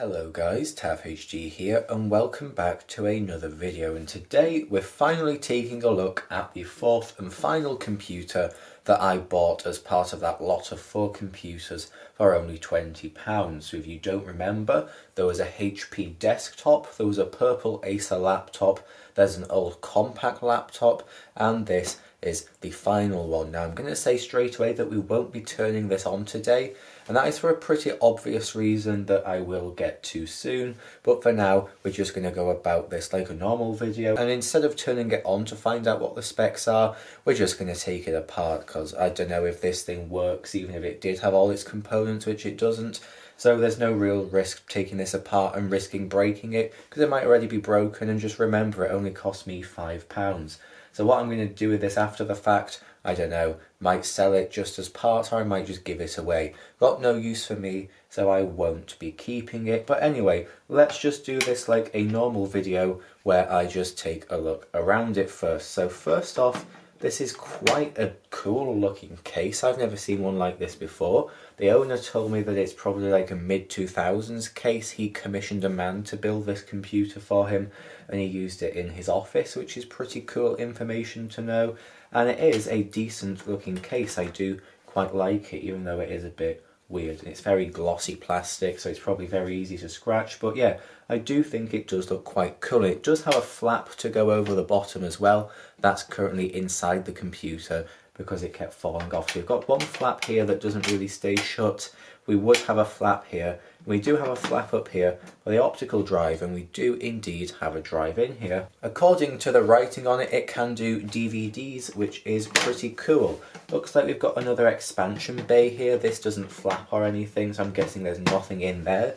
Hello guys, TavHD here and welcome back to another video, and today we're finally taking a look at the fourth and final computer that I bought as part of that lot of 4 computers for only £20. So if you don't remember, there was a HP desktop, there was a purple Acer laptop, there's an old Compaq laptop, and this is the final one. Now I'm going to say straight away that we won't be turning this on today, and that is for a pretty obvious reason that I will get to soon, but for now we're just going to go about this like a normal video, and instead of turning it on to find out what the specs are, we're just going to take it apart, because I don't know if this thing works even if it did have all its components, which it doesn't. So there's no real risk taking this apart and risking breaking it, because it might already be broken, and just remember it only cost me £5. So what I'm going to do with this after the fact, I don't know, might sell it just as parts, or I might just give it away. Got no use for me, so I won't be keeping it. But anyway, let's just do this like a normal video where I just take a look around it first. So first off, this is quite a cool looking case. I've never seen one like this before. The owner told me that it's probably like a mid-2000s case. He commissioned a man to build this computer for him, and he used it in his office, which is pretty cool information to know. And it is a decent looking case. I do quite like it, even though it is a bit weird. And it's very glossy plastic, so it's probably very easy to scratch. But yeah, I do think it does look quite cool. It does have a flap to go over the bottom as well. That's currently inside the computer because it kept falling off. So we've got one flap here that doesn't really stay shut. We would have a flap here. We do have a flap up here for the optical drive, and we do indeed have a drive in here. According to the writing on it, it can do DVDs, which is pretty cool. Looks like we've got another expansion bay here. This doesn't flap or anything, so I'm guessing there's nothing in there.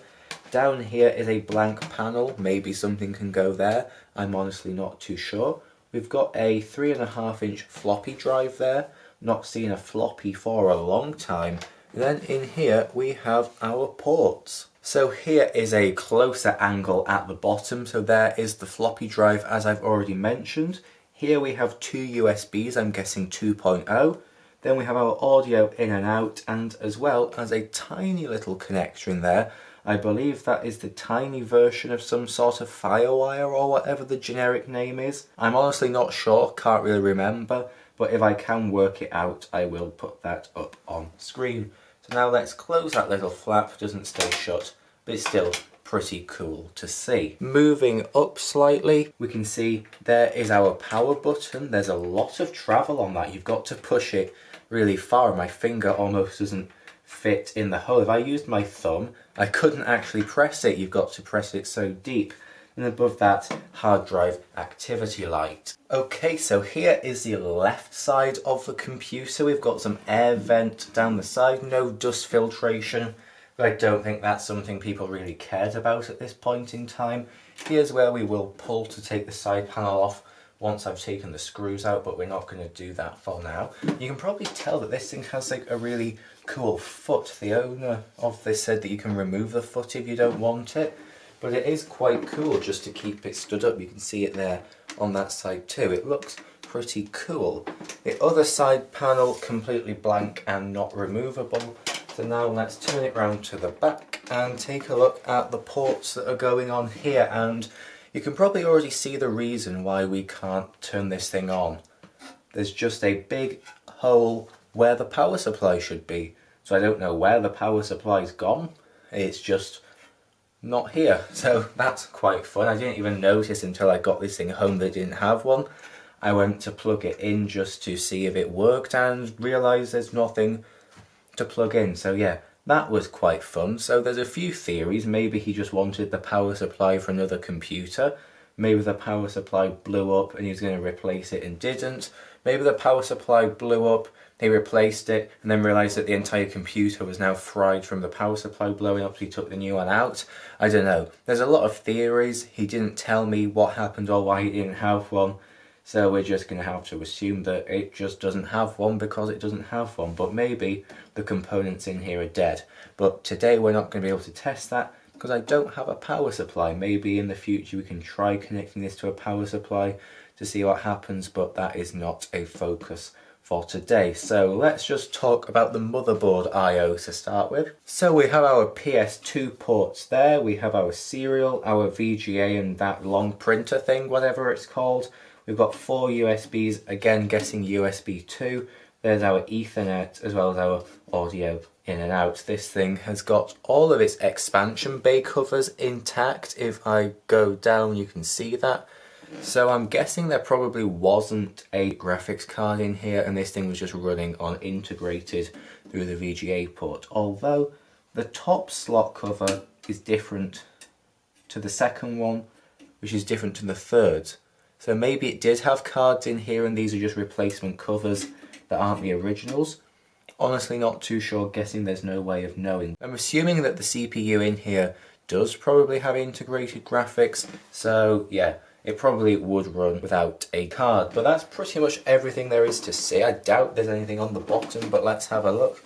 Down here is a blank panel. Maybe something can go there. I'm honestly not too sure. We've got a 3.5-inch floppy drive there. Not seen a floppy for a long time. Then in here we have our ports. So here is a closer angle at the bottom. So there is the floppy drive, as I've already mentioned. Here we have 2 USBs, I'm guessing 2.0. Then we have our audio in and out, and as well as a tiny little connector in there. I believe that is the tiny version of some sort of Firewire or whatever the generic name is. I'm honestly not sure, can't really remember, but if I can work it out, I will put that up on screen. So now let's close that little flap. Doesn't stay shut, but it's still pretty cool to see. Moving up slightly, we can see there is our power button. There's a lot of travel on that. You've got to push it really far. My finger almost doesn't fit in the hole. If I used my thumb, I couldn't actually press it. You've got to press it so deep. And above that, hard drive activity light. Okay, so here is the left side of the computer. We've got some air vent down the side, no dust filtration, but I don't think that's something people really cared about at this point in time. Here's where we will pull to take the side panel off once I've taken the screws out, but we're not going to do that for now. You can probably tell that this thing has like a really cool foot. The owner of this said that you can remove the foot if you don't want it. But it is quite cool just to keep it stood up. You can see it there on that side too. It looks pretty cool. The other side panel completely blank and not removable. So now let's turn it round to the back and take a look at the ports that are going on here. And you can probably already see the reason why we can't turn this thing on. There's just a big hole where the power supply should be. So I don't know where the power supply's gone. It's just not here, so that's quite fun. I didn't even notice until I got this thing home that it didn't have one. I went to plug it in just to see if it worked and realised there's nothing to plug in. So yeah, that was quite fun. So there's a few theories. Maybe he just wanted the power supply for another computer. Maybe the power supply blew up and he was going to replace it and didn't. Maybe the power supply blew up, he replaced it, and then realised that the entire computer was now fried from the power supply blowing up, so he took the new one out. I don't know. There's a lot of theories. He didn't tell me what happened or why he didn't have one. So we're just going to have to assume that it just doesn't have one because it doesn't have one. But maybe the components in here are dead. But today we're not going to be able to test that because I don't have a power supply. Maybe in the future we can try connecting this to a power supply to see what happens, but that is not a focus for today. So let's just talk about the motherboard I/O to start with. So we have our PS2 ports there, we have our serial, our VGA and that long printer thing, whatever it's called. We've got 4 USBs, again guessing USB 2. There's our Ethernet as well as our audio in and out. This thing has got all of its expansion bay covers intact. If I go down you can see that. So I'm guessing there probably wasn't a graphics card in here and this thing was just running on integrated through the VGA port. Although the top slot cover is different to the second one, which is different to the third. So maybe it did have cards in here and these are just replacement covers that aren't the originals. Honestly not too sure, guessing there's no way of knowing. I'm assuming that the CPU in here does probably have integrated graphics, so yeah, it probably would run without a card. But that's pretty much everything there is to see. I doubt there's anything on the bottom, but let's have a look.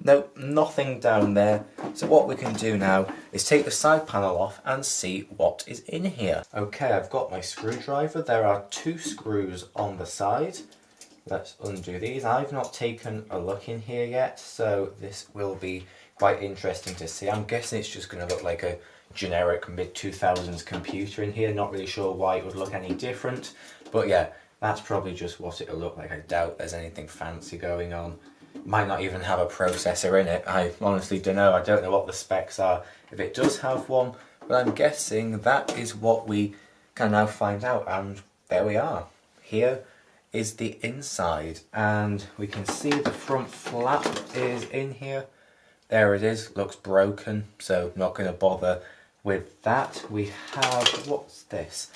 Nope, nothing down there. So what we can do now is take the side panel off and see what is in here. Okay, I've got my screwdriver. There are 2 screws on the side. Let's undo these. I've not taken a look in here yet, so this will be quite interesting to see. I'm guessing it's just going to look like a generic mid-2000s computer in here. Not really sure why it would look any different, but yeah, that's probably just what it'll look like. I doubt there's anything fancy going on. Might not even have a processor in it. I honestly don't know. I don't know what the specs are if it does have one, but I'm guessing that is what we can now find out, and there we are. Here is the inside, and we can see the front flap is in here. There it is, looks broken, so not going to bother with that. We have, what's this?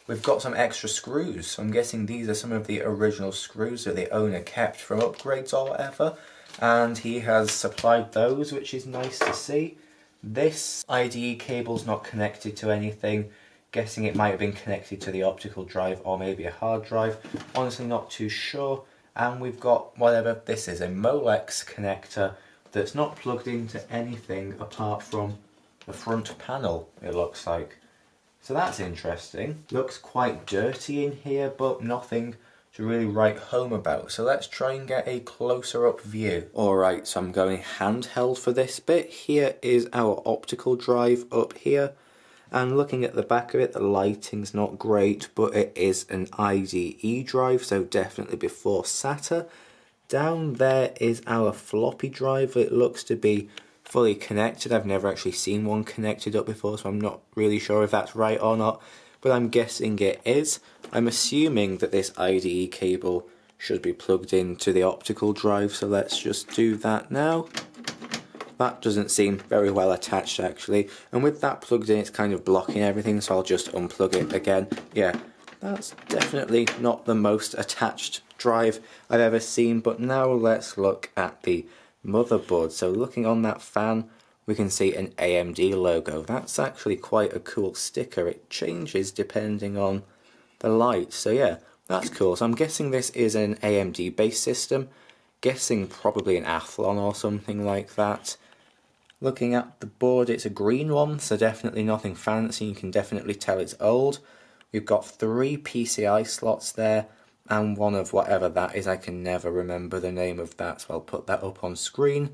We've got some extra screws, so I'm guessing these are some of the original screws that the owner kept from upgrades or whatever, and he has supplied those, which is nice to see. This IDE cable's not connected to anything. Guessing it might have been connected to the optical drive or maybe a hard drive. Honestly not too sure. And we've got whatever this is, a Molex connector that's not plugged into anything apart from the front panel, it looks like. So that's interesting. Looks quite dirty in here, but nothing to really write home about. So let's try and get a closer up view. Alright, so I'm going handheld for this bit. Here is our optical drive up here. And looking at the back of it, the lighting's not great, but it is an IDE drive, so definitely before SATA. Down there is our floppy drive. It looks to be fully connected. I've never actually seen one connected up before, so I'm not really sure if that's right or not, but I'm guessing it is. I'm assuming that this IDE cable should be plugged into the optical drive, so let's just do that now. That doesn't seem very well attached actually, and with that plugged in it's kind of blocking everything, so I'll just unplug it again. Yeah, that's definitely not the most attached drive I've ever seen, but now let's look at the motherboard. So looking on that fan we can see an AMD logo. That's actually quite a cool sticker. It changes depending on the light, so yeah, that's cool. So I'm guessing this is an AMD based system, guessing probably an Athlon or something like that. Looking at the board, it's a green one, so definitely nothing fancy. You can definitely tell it's old. We've got 3 PCI slots there, and one of whatever that is. I can never remember the name of that, so I'll put that up on screen.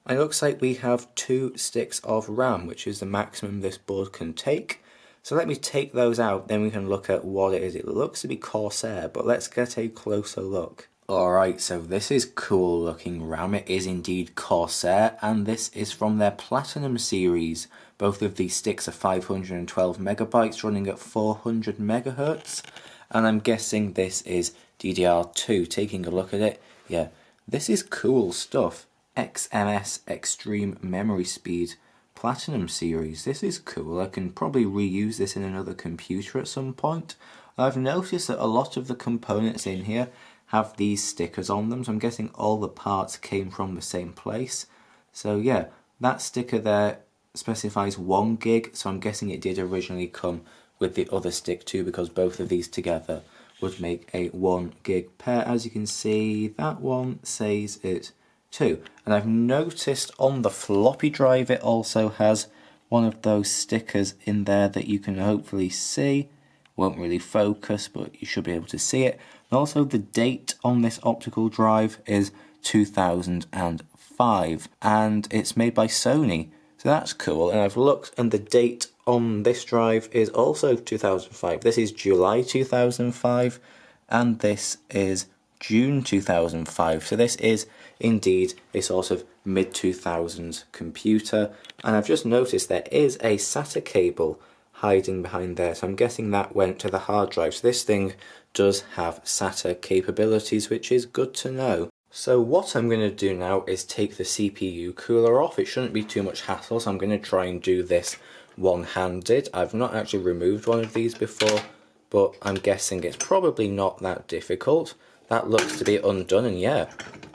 And it looks like we have 2 sticks of RAM, which is the maximum this board can take. So let me take those out, then we can look at what it is. It looks to be Corsair, but let's get a closer look. Alright, so this is cool looking RAM. It is indeed Corsair, and this is from their Platinum series. Both of these sticks are 512 megabytes running at 400 megahertz, and I'm guessing this is DDR2. Taking a look at it, yeah, this is cool stuff. XMS Extreme Memory Speed Platinum series. This is cool. I can probably reuse this in another computer at some point. I've noticed that a lot of the components in here have these stickers on them, so I'm guessing all the parts came from the same place. So yeah, that sticker there specifies 1 gig, so I'm guessing it did originally come with the other stick too, because both of these together would make a 1 gig pair. As you can see, that one says it's 2. And I've noticed on the floppy drive it also has one of those stickers in there that you can hopefully see. Won't really focus, but you should be able to see it. And also the date on this optical drive is 2005, and it's made by Sony, so that's cool. And I've looked, and the date on this drive is also 2005. This is July 2005, and this is June 2005, so this is indeed a sort of mid-2000s computer. And I've just noticed there is a SATA cable hiding behind there, so I'm guessing that went to the hard drive. So this thing does have SATA capabilities, which is good to know. So what I'm going to do now is take the CPU cooler off. It shouldn't be too much hassle, so I'm going to try and do this one-handed. I've not actually removed one of these before, but I'm guessing it's probably not that difficult. That looks to be undone, and yeah,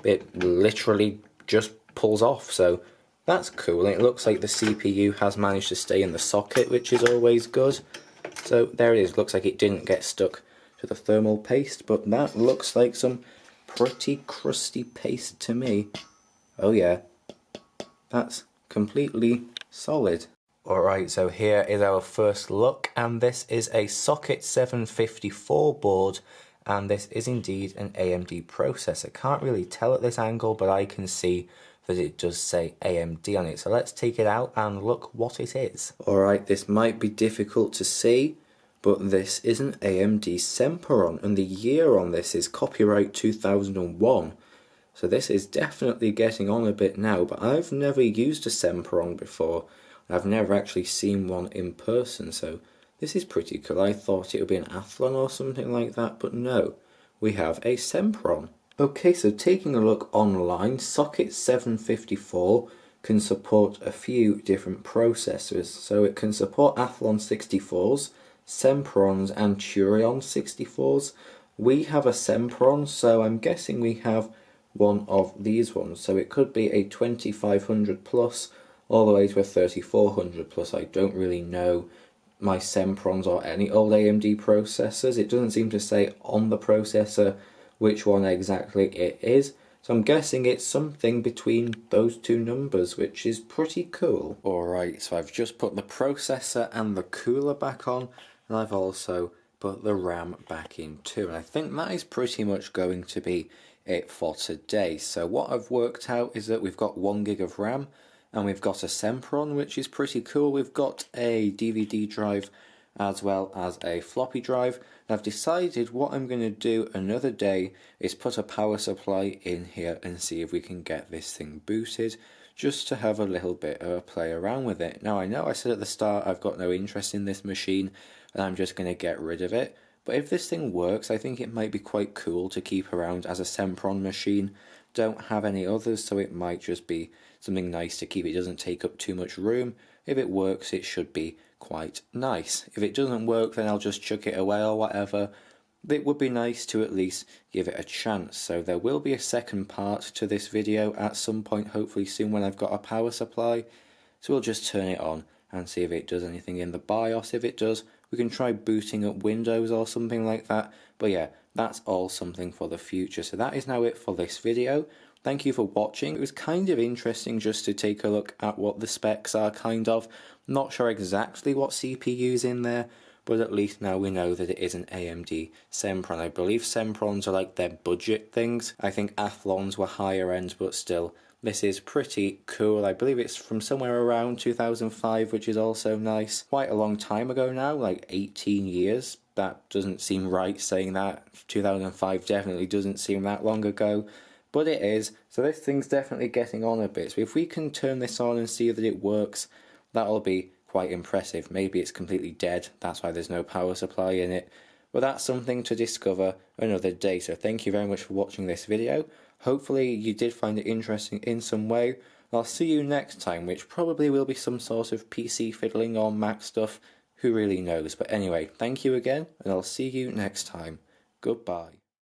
it literally just pulls off, so that's cool. And it looks like the CPU has managed to stay in the socket, which is always good. So there it is. Looks like it didn't get stuck to the thermal paste, but that looks like some pretty crusty paste to me. Oh yeah, that's completely solid. Alright, so here is our first look, and this is a Socket 754 board, and this is indeed an AMD processor. Can't really tell at this angle, but I can see that it does say AMD on it. So let's take it out and look what it is. Alright, this might be difficult to see, but this is an AMD Sempron, and the year on this is copyright 2001. So this is definitely getting on a bit now, but I've never used a Sempron before. I've never actually seen one in person, so this is pretty cool. I thought it would be an Athlon or something like that, but no, we have a Sempron. Okay, so taking a look online, Socket 754 can support a few different processors. So it can support Athlon 64s, Semprons and Turion 64s. We have a Sempron, so I'm guessing we have one of these ones. So it could be a 2500 plus all the way to a 3400 plus. I don't really know my Semprons or any old AMD processors. It doesn't seem to say on the processor which one exactly it is, so I'm guessing it's something between those two numbers, which is pretty cool. Alright, so I've just put the processor and the cooler back on, and I've also put the RAM back in too, and I think that is pretty much going to be it for today. So what I've worked out is that we've got 1 gig of RAM, and we've got a Sempron, which is pretty cool. We've got a DVD drive as well as a floppy drive. I've decided what I'm going to do another day is put a power supply in here and see if we can get this thing booted, just to have a little bit of a play around with it. Now I know I said at the start I've got no interest in this machine and I'm just going to get rid of it, but if this thing works, I think it might be quite cool to keep around as a Sempron machine. Don't have any others, so it might just be something nice to keep. It doesn't take up too much room. If it works, it should be quite nice. If it doesn't work, then I'll just chuck it away or whatever. It would be nice to at least give it a chance. So there will be a second part to this video at some point, hopefully soon, when I've got a power supply. So we'll just turn it on and see if it does anything in the BIOS. If it does, we can try booting up Windows or something like that. But yeah, that's all something for the future. So that is now it for this video. Thank you for watching. It was kind of interesting just to take a look at what the specs are, kind of. Not sure exactly what CPU's in there, but at least now we know that it is an AMD Sempron. I believe Semprons are like their budget things. I think Athlons were higher end, but still, this is pretty cool. I believe it's from somewhere around 2005, which is also nice. Quite a long time ago now, like 18 years. That doesn't seem right saying that. 2005 definitely doesn't seem that long ago. But it is, so this thing's definitely getting on a bit. So if we can turn this on and see that it works, that'll be quite impressive. Maybe it's completely dead, that's why there's no power supply in it. But that's something to discover another day. So thank you very much for watching this video. Hopefully you did find it interesting in some way. I'll see you next time, which probably will be some sort of PC fiddling or Mac stuff. Who really knows? But anyway, thank you again, and I'll see you next time. Goodbye.